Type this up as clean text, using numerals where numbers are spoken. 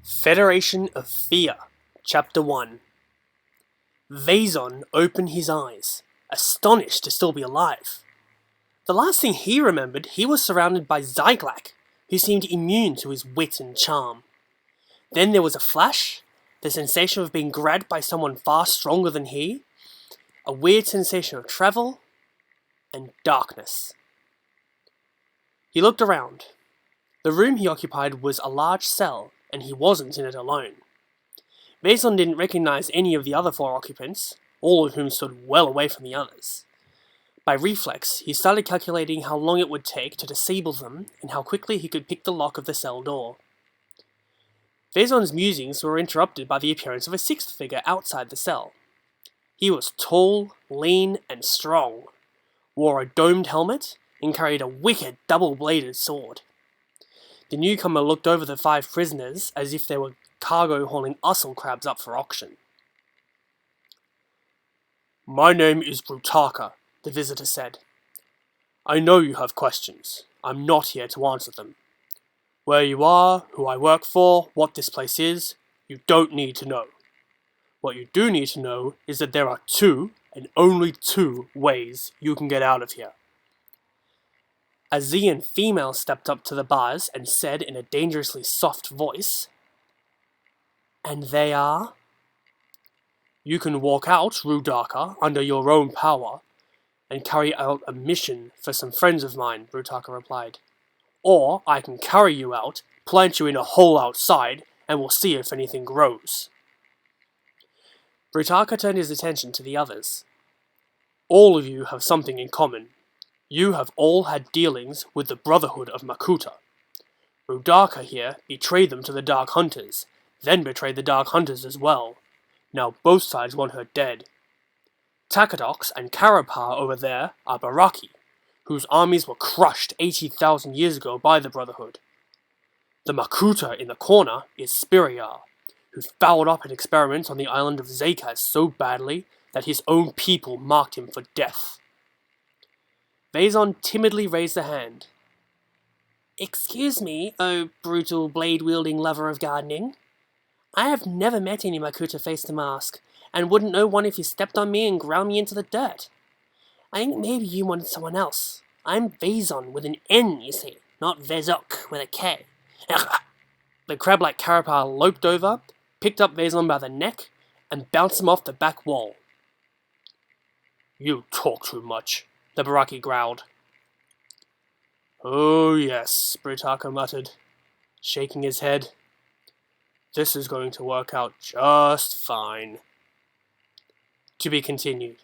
Federation of Fear, Chapter 1. Vaison opened his eyes, astonished to still be alive. The last thing he remembered, he was surrounded by Zyglak, who seemed immune to his wit and charm. Then there was a flash, the sensation of being grabbed by someone far stronger than he, a weird sensation of travel, and darkness. He looked around. The room he occupied was a large cell, and he wasn't in it alone. Vaison didn't recognize any of the other four occupants, all of whom stood well away from the others. By reflex, he started calculating how long it would take to disable them and how quickly he could pick the lock of the cell door. Vaison's musings were interrupted by the appearance of a sixth figure outside the cell. He was tall, lean, and strong, wore a domed helmet, and carried a wicked double-bladed sword. The newcomer looked over the five prisoners as if they were cargo hauling mussel crabs up for auction. "My name is Brutaka," the visitor said. "I know you have questions. I'm not here to answer them. Where you are, who I work for, what this place is, you don't need to know. What you do need to know is that there are two, and only two, ways you can get out of here." A Zean female stepped up to the bars and said in a dangerously soft voice, "And they are?" "You can walk out, Brutaka, under your own power, and carry out a mission for some friends of mine," Brutaka replied. "Or I can carry you out, plant you in a hole outside, and we'll see if anything grows." Brutaka turned his attention to the others. "All of you have something in common. You have all had dealings with the Brotherhood of Makuta. Brutaka here betrayed them to the Dark Hunters, then betrayed the Dark Hunters as well. Now both sides want her dead. Takadox and Karapar over there are Baraki, whose armies were crushed 80,000 years ago by the Brotherhood. The Makuta in the corner is Spiriar, who fouled up an experiment on the island of Zakaz so badly that his own people marked him for death." Vaison timidly raised a hand. "Excuse me, oh brutal blade-wielding lover of gardening. I have never met any Makuta face to mask, and wouldn't know one if you stepped on me and ground me into the dirt. I think maybe you wanted someone else. I'm Vaison with an N, you see, not Vezok with a K." The crab-like Karapar loped over, picked up Vaison by the neck, and bounced him off the back wall. "You talk too much," the Baraki growled. "Oh yes," Brutaka muttered, shaking his head. "This is going to work out just fine." To be continued.